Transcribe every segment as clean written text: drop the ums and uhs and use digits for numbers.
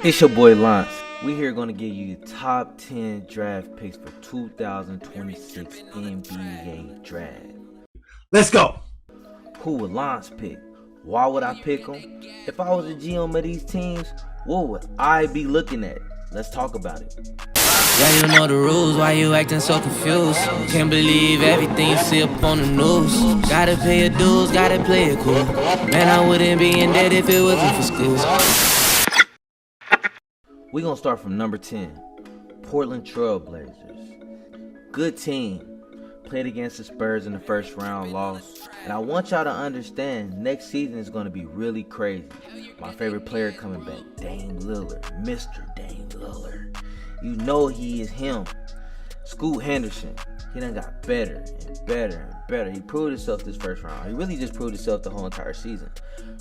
It's your boy Lance. We here gonna give you top 10 draft picks for 2026 NBA draft. Let's go. Who would Lance pick? Why would I pick him? If I was a GM of these teams, what would I be looking at? Let's talk about it. Yeah, you know the rules, why you acting so confused? Can't believe everything you see up on the news. Gotta pay your dues, gotta play it cool. Man, I wouldn't be in debt if it wasn't for school. We gonna start from number 10, Portland Trail Blazers. Good team. Played against the Spurs in the first round, lost. And I want y'all to understand, next season is gonna be really crazy. My favorite player coming back, Dame Lillard, Mr. Dame Lillard. You know he is him. Scoot Henderson, he done got better and better and better. He proved himself this first round. He really just proved himself the whole entire season.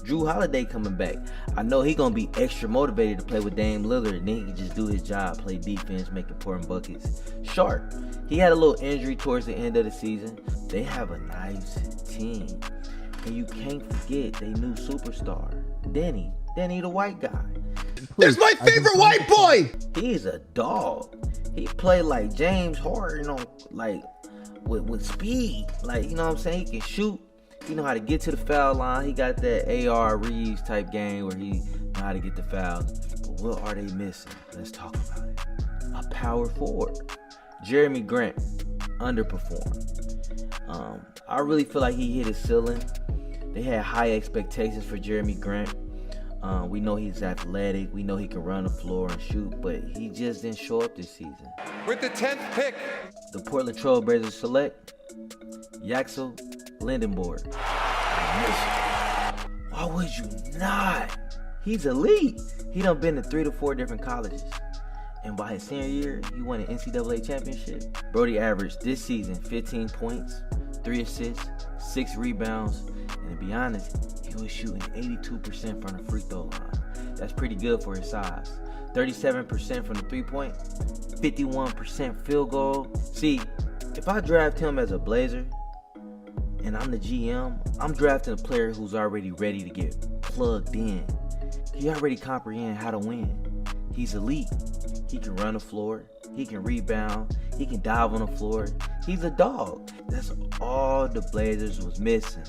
Drew Holiday coming back. I know he gonna be extra motivated to play with Dame Lillard, and then he can just do his job, play defense, make important buckets. Sharp, he had a little injury towards the end of the season. They have a nice team. And you can't forget they new superstar, Denny the white guy. That's my favorite white boy. He's a dog. He played like James Harden, like with speed. Like, you know what I'm saying? He can shoot. He know how to get to the foul line. He got that A.R. Reeves type game where he know how to get the fouls. But what are they missing? Let's talk about it. A power forward. Jeremy Grant underperformed. I really feel like he hit his ceiling. They had high expectations for Jeremy Grant. We know he's athletic. We know he can run the floor and shoot, but he just didn't show up this season. With the 10th pick, the Portland Trail Blazers select Yaxel Lindenborg. Why would you not? He's elite. He done been to 3 to 4 different colleges. And by his senior year, he won an NCAA championship. Brody averaged this season 15 points, 3 assists, 6 rebounds, and to be honest, he was shooting 82% from the free throw line. That's pretty good for his size. 37% from the 3-point, 51% field goal. See, if I draft him as a Blazer and I'm the GM, I'm drafting a player who's already ready to get plugged in. He already comprehend how to win. He's elite. He can run the floor. He can rebound. He can dive on the floor. He's a dog. That's all the Blazers was missing.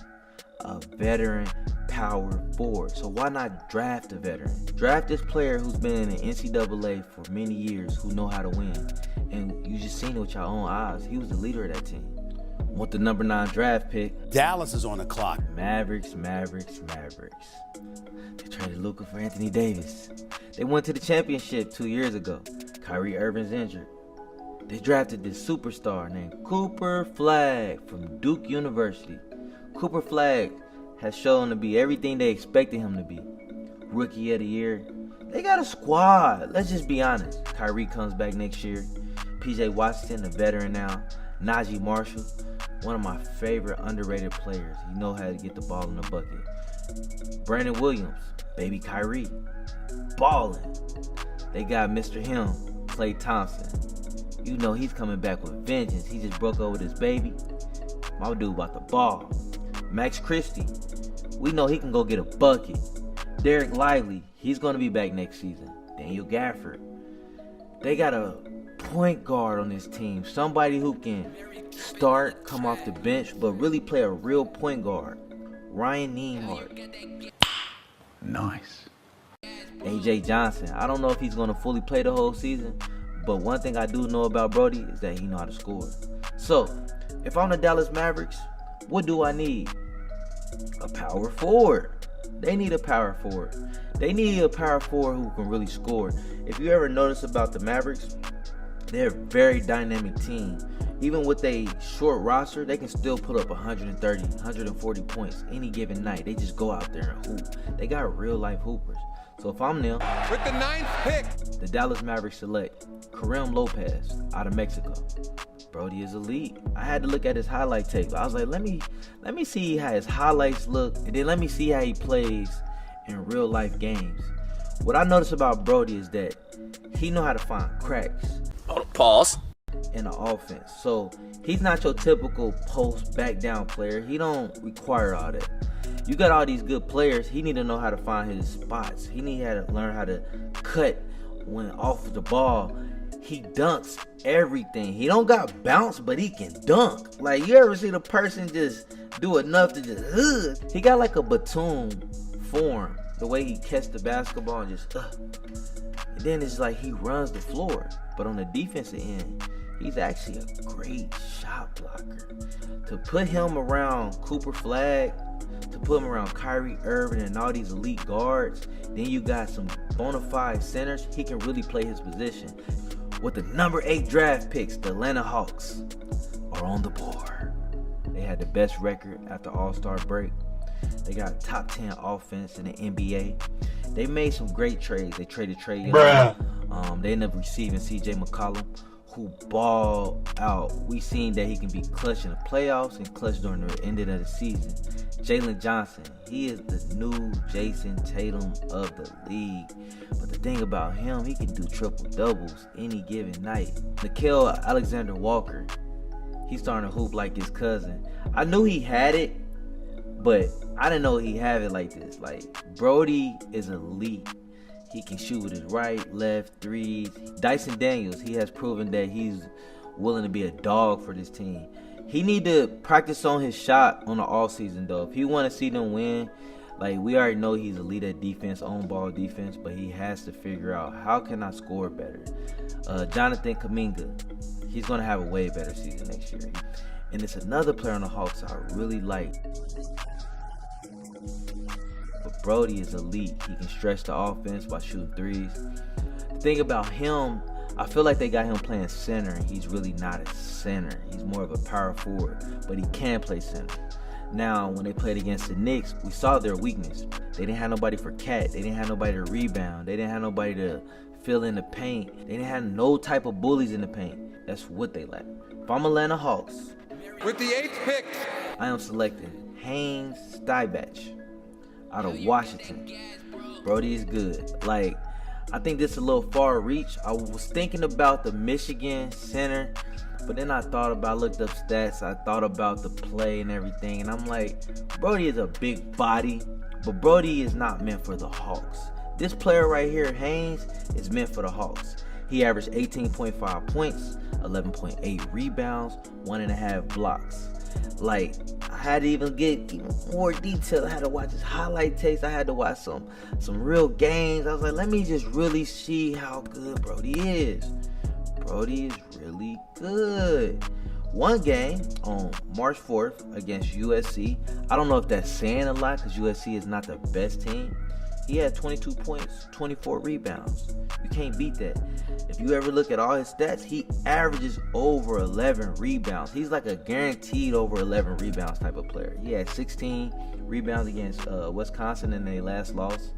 A veteran power forward. So why not draft a veteran? Draft this player who's been in the NCAA for many years, who know how to win. And you just seen it with your own eyes. He was the leader of that team. Want the number 9 draft pick? Dallas is on the clock. Mavericks. They traded Luka for Anthony Davis. They went to the championship 2 years ago. Kyrie Irving's injured. They drafted this superstar named Cooper Flagg from Duke University. Cooper Flagg has shown to be everything they expected him to be. Rookie of the year. They got a squad. Let's just be honest. Kyrie comes back next year. PJ Washington, a veteran now. Najee Marshall, one of my favorite underrated players. He knows how to get the ball in the bucket. Brandon Williams, baby Kyrie, balling. They got Mr. Him, Klay Thompson. You know he's coming back with vengeance. He just broke up with his baby. My dude about the ball. Max Christie, we know he can go get a bucket. Derek Lively, he's going to be back next season. Daniel Gafford. They got a point guard on this team. Somebody who can start, come off the bench, but really play a real point guard. Ryan Nembhard. Nice. AJ Johnson. I don't know if he's going to fully play the whole season, but one thing I do know about Brody is that he know how to score. So, if I'm the Dallas Mavericks, what do I need? A power forward. They need a power forward. They need a power forward who can really score. If you ever notice about the Mavericks, they're a very dynamic team. Even with a short roster, they can still put up 130, 140 points any given night. They just go out there and hoop. They got real life hoopers. So if I'm them, with the 9th pick, the Dallas Mavericks select Kareem Lopez out of Mexico. Brody is elite. I had to look at his highlight tape. I was like, let me see how his highlights look, and then let me see how he plays in real life games. What I noticed about Brody is that he know how to find cracks. Pause. In the offense. So he's not your typical post back down player. He don't require all that. You got all these good players. He need to know how to find his spots. He need to learn how to cut when off the ball. He dunks everything. He don't got bounce, but he can dunk. Like, you ever see the person just do enough to just He got like a Batum form. The way he catch the basketball and just And then it's like he runs the floor. But on the defensive end, he's actually a great shot blocker. To put him around Cooper Flag, to put him around Kyrie Irving and all these elite guards, then you got some bona fide centers, he can really play his position. With the number 8 draft picks, the Atlanta Hawks are on the board. They had the best record after All-Star break. They got top 10 offense in the NBA. They made some great trades. They traded Trae Young. They ended up receiving CJ McCollum, who balled out. We seen that he can be clutch in the playoffs and clutch during the end of the season. Jalen Johnson, he is the new Jason Tatum of the league. But the thing about him, he can do triple doubles any given night. Nickeil Alexander-Walker, he's starting to hoop like his cousin. I knew he had it, but I didn't know he had it like this. Like, Brody is elite. He can shoot with his right, left, threes. Dyson Daniels, he has proven that he's willing to be a dog for this team. He need to practice on his shot on the offseason, though. If he want to see them win, like, we already know he's elite at defense, on ball defense, but he has to figure out, how can I score better? Jonathan Kuminga, he's going to have a way better season next year. And it's another player on the Hawks I really like. But Brody is elite. He can stretch the offense by shooting threes. The thing about him, I feel like they got him playing center, and he's really not a center. He's more of a power forward, but he can play center. Now, when they played against the Knicks, we saw their weakness. They didn't have nobody for Cat. They didn't have nobody to rebound. They didn't have nobody to fill in the paint. They didn't have no type of bullies in the paint. That's what they lack. If I'm Atlanta Hawks, with the 8th pick, I am selecting Haynes Stibach out of Washington. Brody is good. Like, I think this is a little far reach. I was thinking about the Michigan center, but then I looked up stats. I thought about the play and everything, and I'm like, Brody is a big body, but Brody is not meant for the Hawks. This player right here, Haynes, is meant for the Hawks. He averaged 18.5 points, 11.8 rebounds, 1.5 blocks. Like, I had to even get even more detail. I had to watch his highlight tapes. I had to watch some real games. I was like, let me just really see how good Brody is. Brody is really good. One game on March 4th against USC. I don't know if that's saying a lot because USC is not the best team. He had 22 points, 24 rebounds. You can't beat that. If you ever look at all his stats, he averages over 11 rebounds. He's like a guaranteed over 11 rebounds type of player. He had 16 rebounds against Wisconsin in their last loss.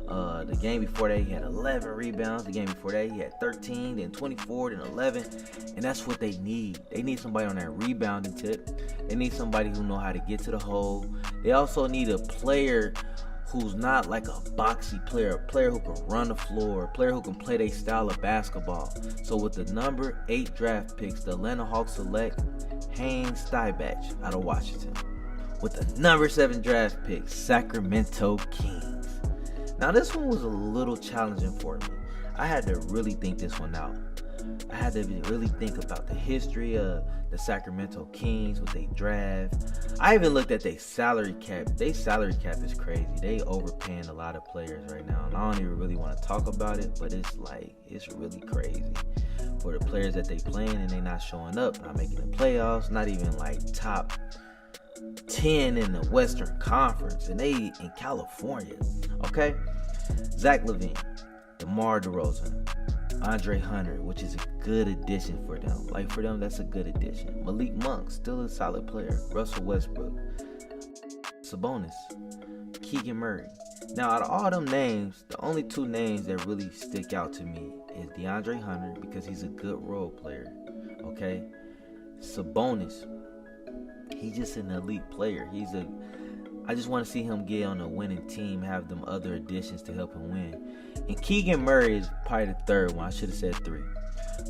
The game before that, he had 11 rebounds. The game before that, he had 13, then 24, then 11. And that's what they need. They need somebody on that rebounding tip. They need somebody who know how to get to the hole. They also need a player who's not like a boxy player, a player who can run the floor, a player who can play their style of basketball. So with the number 8 draft picks, the Atlanta Hawks select Haynes Stibach out of Washington. With the number 7 draft pick, Sacramento Kings. Now this one was a little challenging for me. I had to really think this one out. I had to really think about the history of the Sacramento Kings, what they draft. I even looked at their salary cap. Their salary cap is crazy. They overpaying a lot of players right now. And I don't even really want to talk about it, but it's really crazy for the players that they playing and they not showing up, not making the playoffs, not even like top 10 in the Western Conference, and they in California. Okay? Zach LaVine, DeMar DeRozan, Andre Hunter, which is a good addition for them. Like, for them, that's a good addition. Malik Monk, still a solid player. Russell Westbrook, Sabonis, Keegan Murray. Now, out of all them names, the only 2 names that really stick out to me is DeAndre Hunter, because he's a good role player. Okay? Sabonis, he's just an elite player. I just want to see him get on a winning team, have them other additions to help him win. And Keegan Murray is probably the 3rd one. I should have said 3.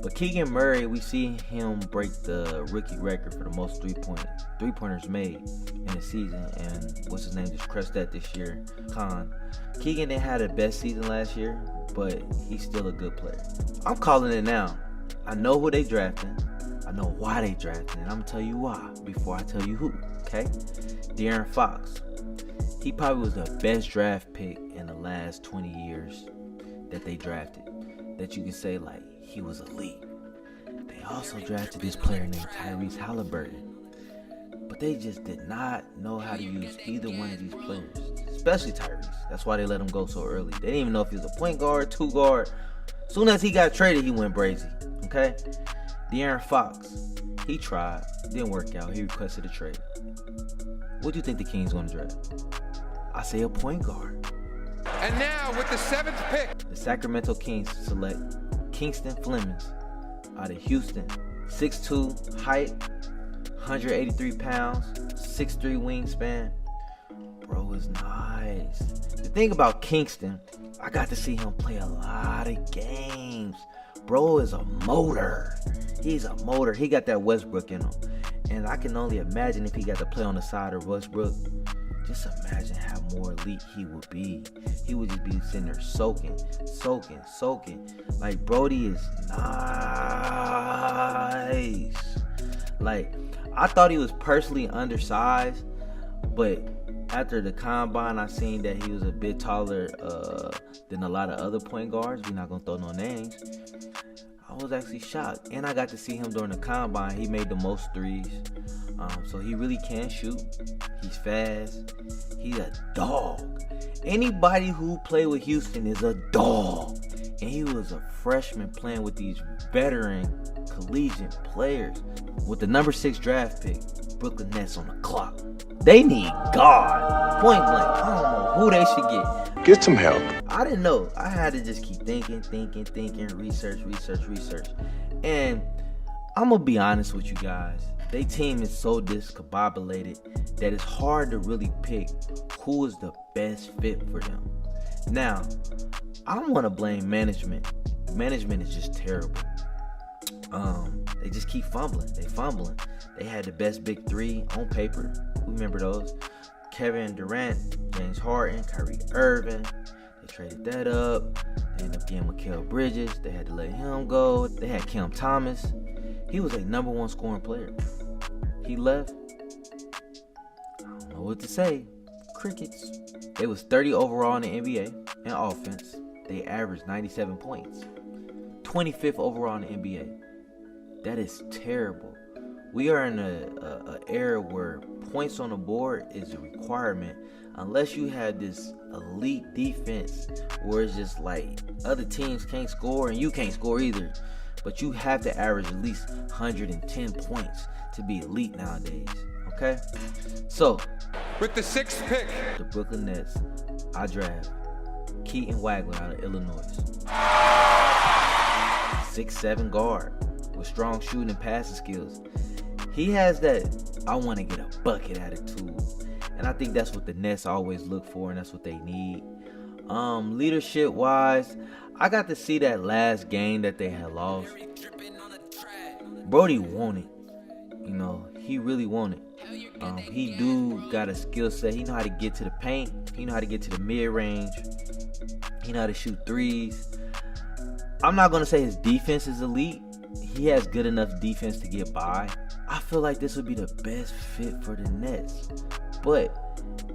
But Keegan Murray, we see him break the rookie record for the most three-pointers made. in a season, and what's his name just crushed that this year. Khan. Keegan didn't have the best season last year, but he's still a good player. I'm calling it now. I know who they drafting. I know why they drafting, and I'm gonna tell you why before I tell you who. Okay? De'Aaron Fox. He probably was the best draft pick in the last 20 years that they drafted. That you can say like he was elite. They also drafted this player named Tyrese Halliburton. But they just did not know how to use either one of these players, especially Tyrese. That's why they let him go so early. They didn't even know if he was a point guard, two guard. As soon as he got traded, he went brazy. Okay? De'Aaron Fox, he tried. Didn't work out. He requested a trade. What do you think the Kings going to draft? I say a point guard. And now with the 7th pick. The Sacramento Kings select Kingston Flemings out of Houston. 6'2", height, 183 pounds, 6'3" wingspan. Bro is nice. The thing about Kingston, I got to see him play a lot of games. Bro is a motor. He's a motor. He got that Westbrook in him. And I can only imagine if he got to play on the side of Westbrook. Just imagine how more elite he would be. He would just be sitting there soaking. Like, Brody is nice. Like, I thought he was personally undersized, but after the combine, I seen that he was a bit taller than a lot of other point guards. We're not going to throw no names. I was actually shocked. And I got to see him during the combine. He made the most threes. So he really can shoot. He's fast. He's a dog. Anybody who played with Houston is a dog. And he was a freshman playing with these veteran collegiate players. With the number 6 draft pick, Brooklyn Nets on the clock. They need God. Point blank. I don't know who they should get. Get some help. I didn't know. I had to just keep thinking, research. And I'm going to be honest with you guys. Their team is so discombobulated that it's hard to really pick who is the best fit for them. Now, I don't want to blame management. Management is just terrible. They just keep fumbling. They had the best big three on paper. We remember those. Kevin Durant, James Harden, Kyrie Irving. They traded that up. They ended up getting Mikal Bridges. They had to let him go. They had Cam Thomas. He was a number 1 scoring player. He left. I don't know what to say. Crickets. They was 30 overall in the NBA in offense. They averaged 97 points. 25th overall in the NBA. That is terrible. We are in a era where points on the board is a requirement. Unless you have this elite defense where it's just like other teams can't score and you can't score either. But you have to average at least 110 points to be elite nowadays. Okay? So, With the 6th pick. the Brooklyn Nets, I draft Keaton Wagler out of Illinois. 6'7" guard with strong shooting and passing skills. He has that I want to get a bucket attitude. And I think that's what the Nets always look for, and that's what they need. Leadership wise, I got to see that last game that they had lost. Brody won it. You know, he really won it. He do got a skill set. He know how to get to the paint. He know how to get to the mid-range. He know how to shoot threes. I'm not going to say his defense is elite. He has good enough defense to get by. I feel like this would be the best fit for the Nets. But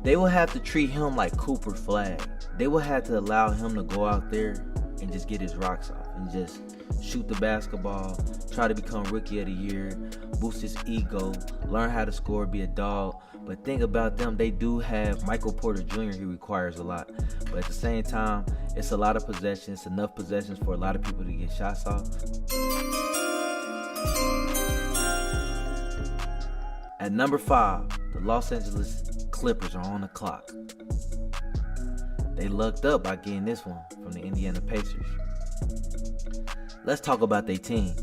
they will have to treat him like Cooper Flag. They will have to allow him to go out there and just get his rocks off and just shoot the basketball, try to become Rookie of the Year, boost his ego, learn how to score, be a dog. But think about them, they do have Michael Porter Jr. He requires a lot. But at the same time, it's a lot of possessions, enough possessions for a lot of people to get shots off. At number 5, the Los Angeles Clippers are on the clock. They lucked up by getting this one from the Indiana Pacers. Let's talk about their team.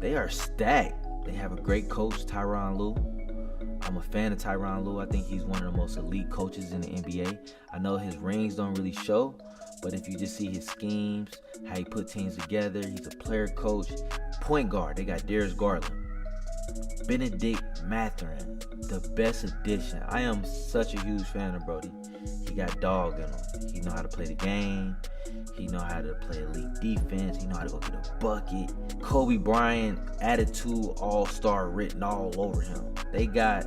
They are stacked. They have a great coach, Tyronn Lue. I'm a fan of Tyronn Lue. I think he's one of the most elite coaches in the NBA. I know his rings don't really show, but if you just see his schemes, how he put teams together, he's a player coach. Point guard, they got Darius Garland. Benedict Mathurin, the best addition. I am such a huge fan of Brody. He got dog in him. He know how to play the game. He know how to play elite defense. He know how to go get a bucket. Kobe Bryant attitude all-star written all over him. They got,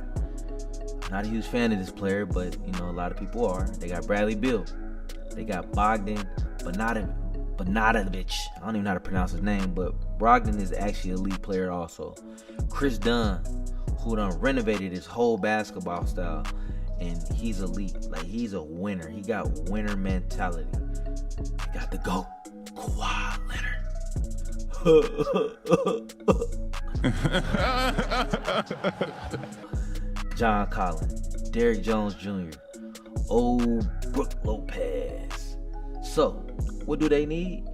not a huge fan of this player, but you know a lot of people are. They got Bradley Beal. They got Bogdan Bogdanovic. I don't even know how to pronounce his name, but Brogdon is actually an elite player also. Chris Dunn, who done renovated his whole basketball style, and he's elite. Like, he's a winner. He got winner mentality. He got the GOAT, Kawhi Leonard. John Collins, Derrick Jones Jr., old Brook Lopez. So, what do they need?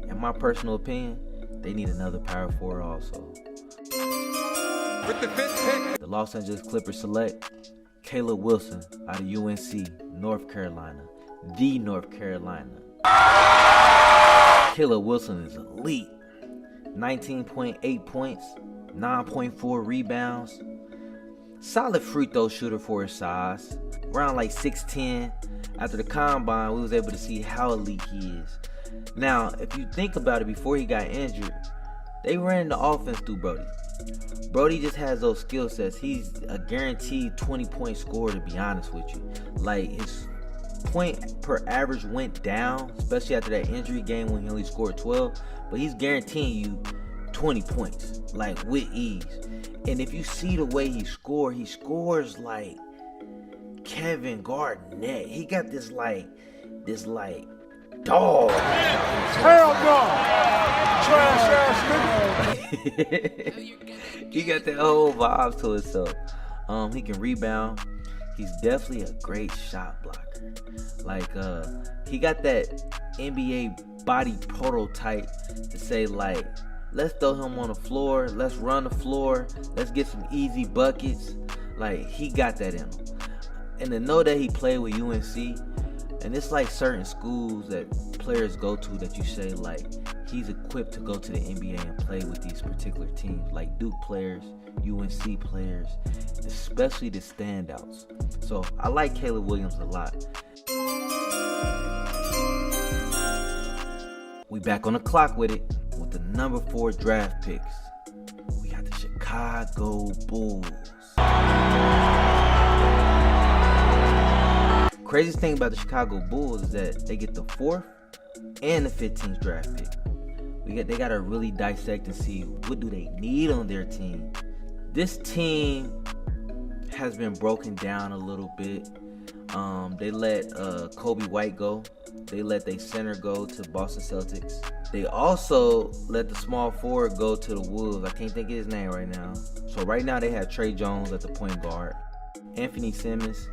In my personal opinion, they need another power forward also. With the 5th pick, The Los Angeles Clippers select Caleb Wilson out of UNC, North Carolina. The North Carolina. Caleb Wilson is elite. 19.8 points, 9.4 rebounds. Solid free throw shooter for his size. Around like 6'10". After the combine, we was able to see how elite he is. Now, if you think about it, before he got injured, they ran the offense through Brody. Brody just has those skill sets. He's a guaranteed 20-point scorer, to be honest with you. Like, his point per average went down, especially after that injury game when he only scored 12. But he's guaranteeing you 20 points, like, with ease. And if you see the way he scores like Kevin Garnett. He got this dog. Hell no! Trash ass nigga. He got that whole vibe to himself. He can rebound. He's definitely a great shot blocker. Like, he got that NBA body prototype to say, like, let's throw him on the floor, let's run the floor, let's get some easy buckets. Like, he got that in him. And to know that he played with UNC, and it's like certain schools that players go to that you say, like, he's equipped to go to the NBA and play with these particular teams, like Duke players, UNC players, especially the standouts. So I like Caleb Williams a lot. We back on the clock with it, with the number 4 draft picks. We got the Chicago Bulls. Craziest thing about the Chicago Bulls is that they get the 4th and the 15th draft pick. They gotta really dissect and see what do they need on their team. This team has been broken down a little bit. They let Kobe White go. They let their center go to Boston Celtics. They also let the small forward go to the Wolves. I can't think of his name right now. So right now they have Trey Jones at the point guard. Anthony Simmons.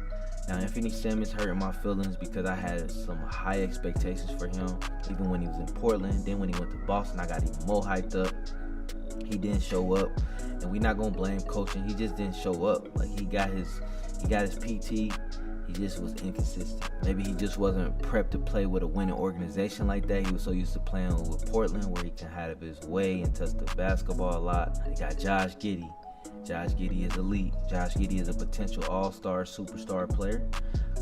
Now, Anthony Simmons hurting my feelings because I had some high expectations for him, even when he was in Portland. Then when he went to Boston, I got even more hyped up. He didn't show up, and we're not gonna blame coaching. He just didn't show up. Like, he got his PT. He just was inconsistent. Maybe he just wasn't prepped to play with a winning organization like that. He was so used to playing with Portland, where he can have his way and touch the basketball a lot. They got Josh Giddey. Josh Giddey is elite. Josh Giddey is a potential all-star, superstar player.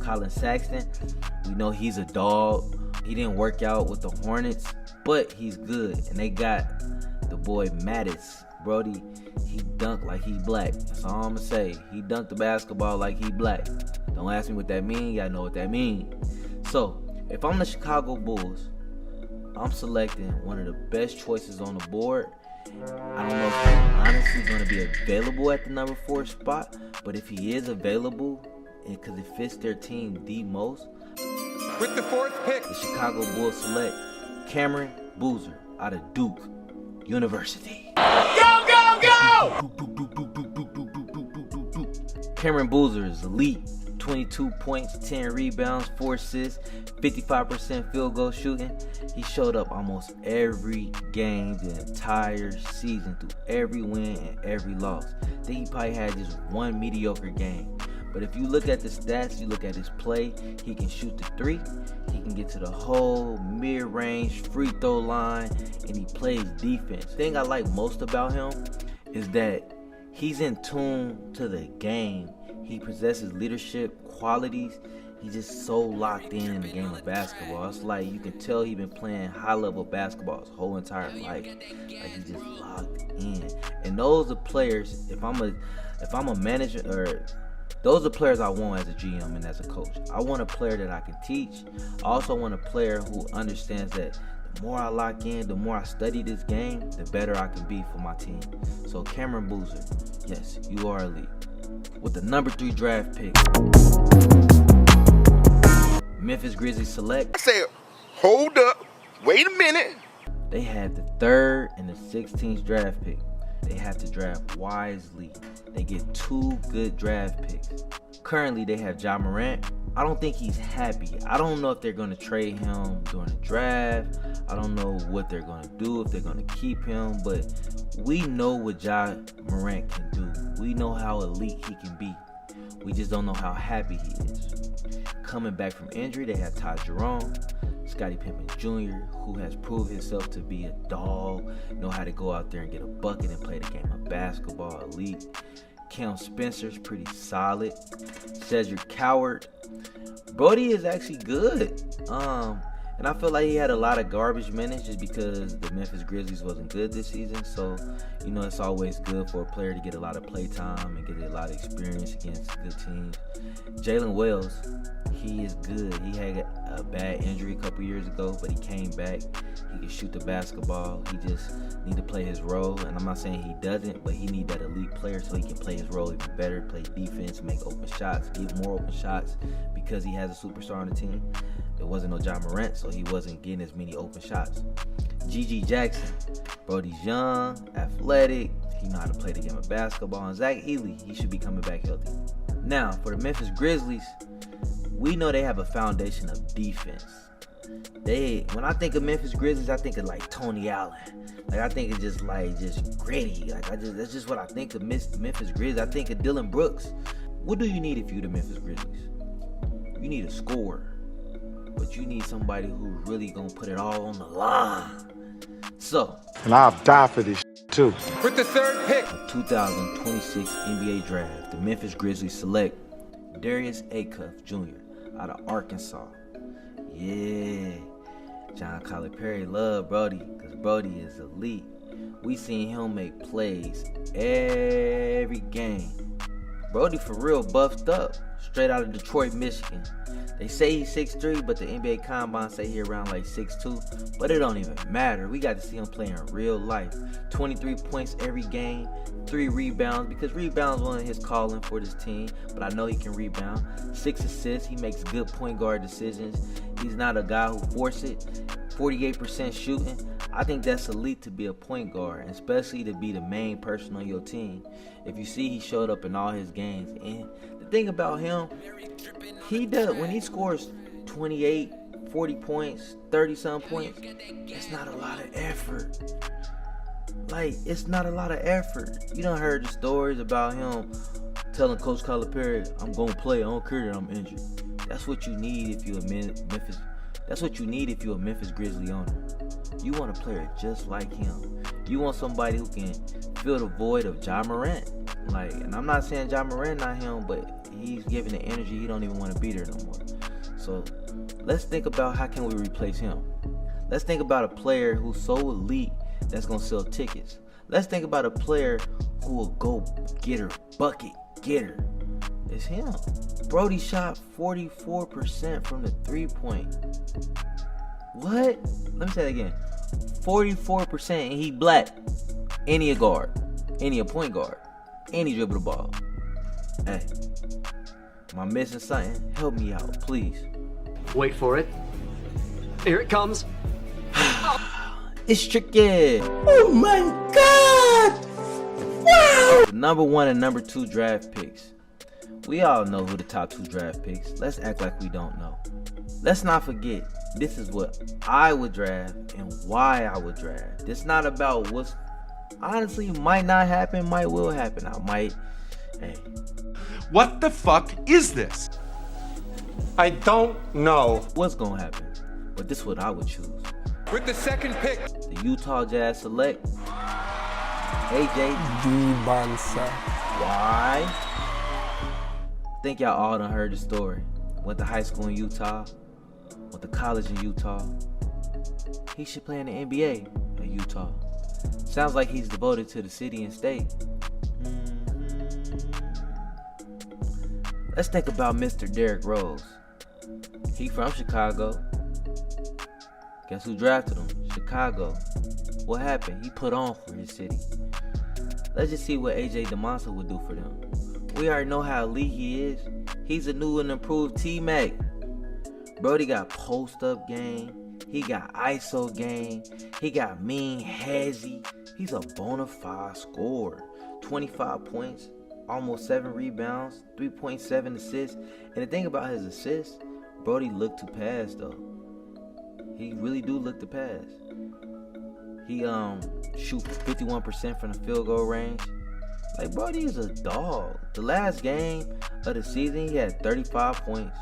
Colin Sexton, we know he's a dog. He didn't work out with the Hornets, but he's good. And they got the boy Mattis. Brody, he dunked like he black. That's all I'm going to say. He dunked the basketball like he black. Don't ask me what that means. Y'all know what that means. So, if I'm the Chicago Bulls, I'm selecting one of the best choices on the board. I don't know if he's honestly going to be available at the number 4 spot, but if he is available, and because it fits their team the most, with the 4th pick, the Chicago Bulls select Cameron Boozer out of Duke University. Go, go, go! Cameron Boozer is elite. 22 points, 10 rebounds, 4 assists, 55% field goal shooting. He showed up almost every game the entire season, through every win and every loss. I think he probably had just one mediocre game. But if you look at the stats, you look at his play, he can shoot the 3, he can get to the whole mid-range free throw line, and he plays defense. The thing I like most about him is that He's in tune to the game. He possesses leadership qualities. He's just so locked in the game of basketball. It's like you can tell he's been playing high-level basketball his whole entire life. Like he's just locked in. And those are players. If I'm a manager, or those are players I want as a GM and as a coach. I want a player that I can teach. I also want a player who understands that the more I lock in, the more I study this game, the better I can be for my team. So Cameron Boozer, yes, you are elite. With the number 3 draft pick, Memphis Grizzlies select. I said, hold up, wait a minute. They have the 3rd and the 16th draft pick. They have to draft wisely. They get 2 good draft picks. Currently, they have Ja Morant. I don't think he's happy. I don't know if they're going to trade him during the draft. I don't know what they're going to do, if they're going to keep him. But we know what Ja Morant can do. We know how elite he can be. We just don't know how happy he is. Coming back from injury, they have Ty Jerome, Scottie Pippen Jr., who has proved himself to be a dog, know how to go out there and get a bucket and play the game of basketball, elite. Cam Spencer's pretty solid. Cedric Coward. Brody is actually good. And I feel like he had a lot of garbage minutes just because the Memphis Grizzlies wasn't good this season. So, you know, it's always good for a player to get a lot of play time and get a lot of experience against good teams. Jalen Wells, he is good. He had a bad injury a couple years ago, but he came back. He can shoot the basketball. He just need to play his role. And I'm not saying he doesn't, but he need that elite player so he can play his role even better, play defense, make open shots, get more open shots because he has a superstar on the team. There wasn't no Ja Morant, so he wasn't getting as many open shots. G.G. Jackson, Brody's young, athletic, he know how to play the game of basketball. And Zach Edey, he should be coming back healthy. Now, for the Memphis Grizzlies, we know they have a foundation of defense. When I think of Memphis Grizzlies, I think of like Tony Allen. Like I think it's just gritty. That's just what I think of Memphis Grizzlies. I think of Dillon Brooks. What do you need if you're the Memphis Grizzlies? You need a scorer. But you need somebody who's really gonna put it all on the line. So, And I'll die for this too. With the 3rd pick, 2026 NBA Draft, the Memphis Grizzlies select Darius Acuff Jr. out of Arkansas. Yeah, John Calipari love Brody because Brody is elite. We seen him make plays every game. Brody for real buffed up, straight out of Detroit, Michigan. They say he's 6'3", but the NBA Combine say he around like 6'2", but it don't even matter. We got to see him play in real life. 23 points every game, 3 rebounds, because rebounds wasn't his calling for this team, but I know he can rebound. 6 assists, he makes good point guard decisions. He's not a guy who forces it. 48% shooting. I think that's elite to be a point guard, especially to be the main person on your team. If you see, he showed up in all his games. And the thing about him, he does, when he scores 28, 40 points, 30-some points, it's not a lot of effort. Like, it's not a lot of effort. You done heard the stories about him telling Coach Calipari, I'm going to play, I don't care that I'm injured. That's what you need if you're a Memphis. That's what you need if you're a Memphis Grizzly owner. You want a player just like him. You want somebody who can fill the void of Ja Morant. Like, and I'm not saying Ja Morant not him, but he's giving the energy he don't even want to be there no more. So let's think about how can we replace him. Let's think about a player who's so elite that's gonna sell tickets. Let's think about a player who will go get her, bucket getter. It's him. Brody shot 44% from the 3-point. What? Let me say that again. 44%, and he black. Any a guard. Any a point guard. Any dribble the ball. Hey. Am I missing something? Help me out, please. Wait for it. Here it comes. It's tricky. Oh my God! Wow! Number 1 and number 2 draft picks. We all know who the top 2 draft picks. Let's act like we don't know. Let's not forget, this is what I would draft and why I would draft. It's not about what's honestly might not happen, might will happen. Hey. What the fuck is this? I don't know. What's gonna happen? But this is what I would choose. With the 2nd pick, The Utah Jazz select AJ Dybala. Why? I think y'all all done heard the story. Went to high school in Utah. Went to college in Utah. He should play in the NBA in Utah. Sounds like he's devoted to the city and state. Let's think about Mr. Derrick Rose. He from Chicago. Guess who drafted him? Chicago. What happened? He put on for his city. Let's just see what AJ DeMonsa would do for them. We already know how elite he is. He's a new and improved T-Mac. Brody got post-up game. He got ISO game. He got mean hezzy. He's a bona fide scorer. 25 points, almost 7 rebounds, 3.7 assists. And the thing about his assists, Brody looked to pass though. He really do look to pass. He shoot 51% from the field goal range. Like, Brody is a dog. The last game of the season, he had 35 points,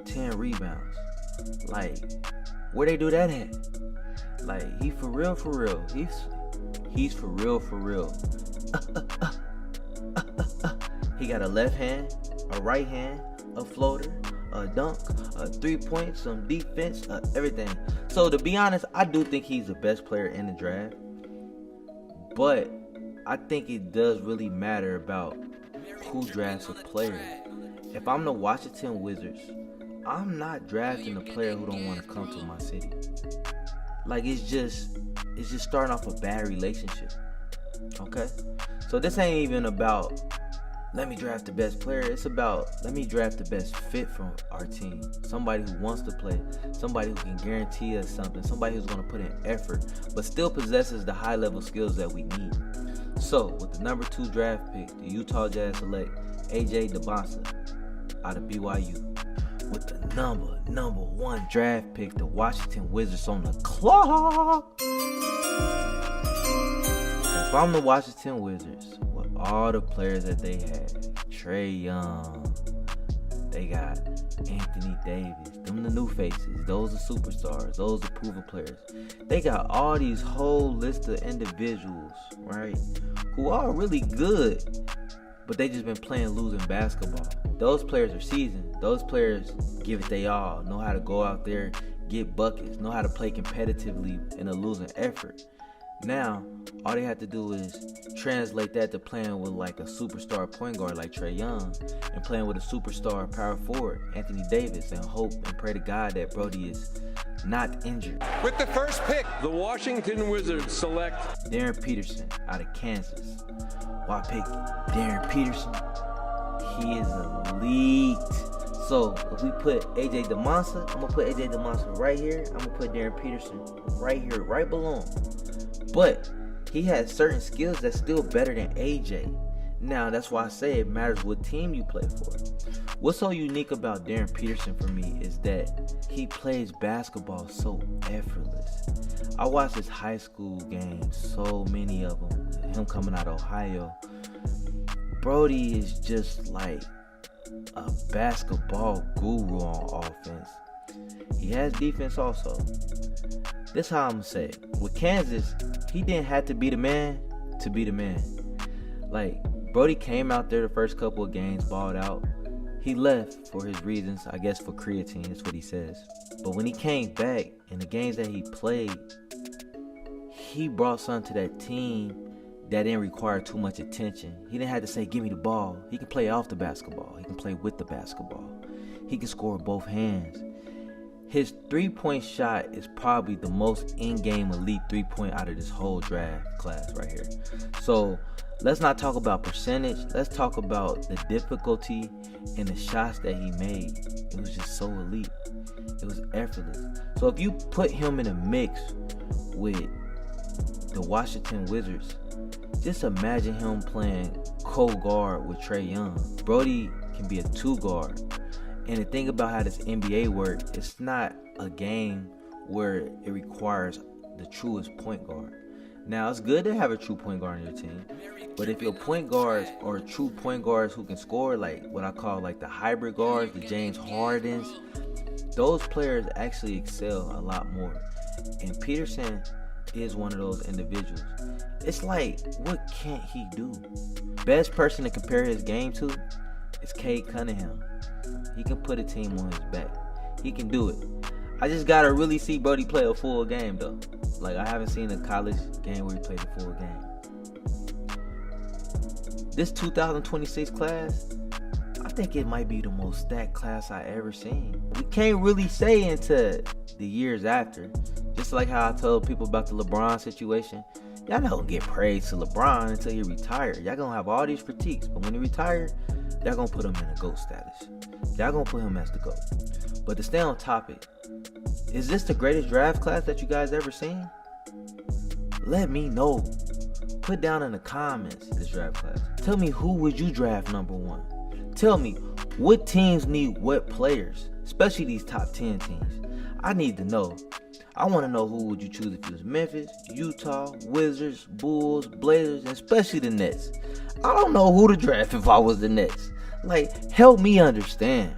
10 rebounds. Like, where they do that at? Like, he for real, for real. He's for real, for real. He got a left hand, a right hand, a floater, a dunk, a 3-point, some defense, everything. So to be honest, I do think he's the best player in the draft. But I think it does really matter about who drafts a player. If I'm the Washington Wizards, I'm not drafting a player who don't want to come to my city. Like, it's just starting off a bad relationship. Okay? So this ain't even about let me draft the best player. It's about let me draft the best fit for our team. Somebody who wants to play. Somebody who can guarantee us something. Somebody who's going to put in effort, but still possesses the high-level skills that we need. So, with the number 2 draft pick, the Utah Jazz select AJ DeMonsa out of BYU. With the number 1 draft pick, the Washington Wizards on the clock. If I'm the Washington Wizards, with all the players that they had, Trae Young, they got Anthony Davis, them the new faces, those are superstars, those are proven players. They got all these whole list of individuals, right, who are really good, but they just been playing losing basketball. Those players are seasoned. Those players give it they all, know how to go out there, get buckets, know how to play competitively in a losing effort. Now, all they have to do is translate that to playing with like a superstar point guard like Trae Young and playing with a superstar power forward, Anthony Davis, and hope and pray to God that Brody is not injured. With the first pick, the Washington Wizards select Darren Peterson out of Kansas. Why pick Darren Peterson? He is elite. So if we put AJ DeMonsa, I'm gonna put AJ DeMonsa right here. I'm gonna put Darren Peterson right here, right below him. But he has certain skills that's still better than AJ. Now, that's why I say it matters what team you play for. What's so unique about Darren Peterson for me is that he plays basketball so effortless. I watched his high school games, so many of them, him coming out of Ohio. Brody is just like a basketball guru on offense. He has defense also. This how I'm gonna say it. With Kansas, he didn't have to be the man to be the man. Like, Brody came out there the first couple of games, balled out. He left for his reasons, I guess for creatine, that's what he says. But when he came back, in the games that he played, he brought something to that team that didn't require too much attention. He didn't have to say, give me the ball. He can play off the basketball. He can play with the basketball. He can score with both hands. His 3-point shot is probably the most in-game elite 3-point out of this whole draft class right here. So let's not talk about percentage. Let's talk about the difficulty and the shots that he made. It was just so elite. It was effortless. So if you put him in a mix with the Washington Wizards, just imagine him playing co-guard with Trae Young. Brody can be a 2-guard. And the thing about how this NBA works, it's not a game where it requires the truest point guard. Now, it's good to have a true point guard on your team, but if your point guards are true point guards who can score, like what I call like the hybrid guards, the James Hardens, those players actually excel a lot more. And Peterson, is one of those individuals. It's like, what can't he do? Best person to compare his game to is Cade Cunningham. He can put a team on his back. He can do it. I just gotta really see Brody play a full game though. Like, I haven't seen a college game where he played a full game. This 2026 class, I think it might be the most stacked class I ever seen. We can't really say into the years after. Just like how I told people about the LeBron situation. Y'all not gonna get praise to LeBron until he retires. Y'all gonna have all these critiques, but when he retires, y'all gonna put him in a GOAT status. Y'all gonna put him as the GOAT. But to stay on topic, is this the greatest draft class that you guys ever seen? Let me know. Put down in the comments this draft class. Tell me, who would you draft number 1? Tell me, what teams need what players, especially these top 10 teams. I need to know. I want to know, who would you choose if it was Memphis, Utah, Wizards, Bulls, Blazers, and especially the Nets. I don't know who to draft if I was the Nets. Like, help me understand.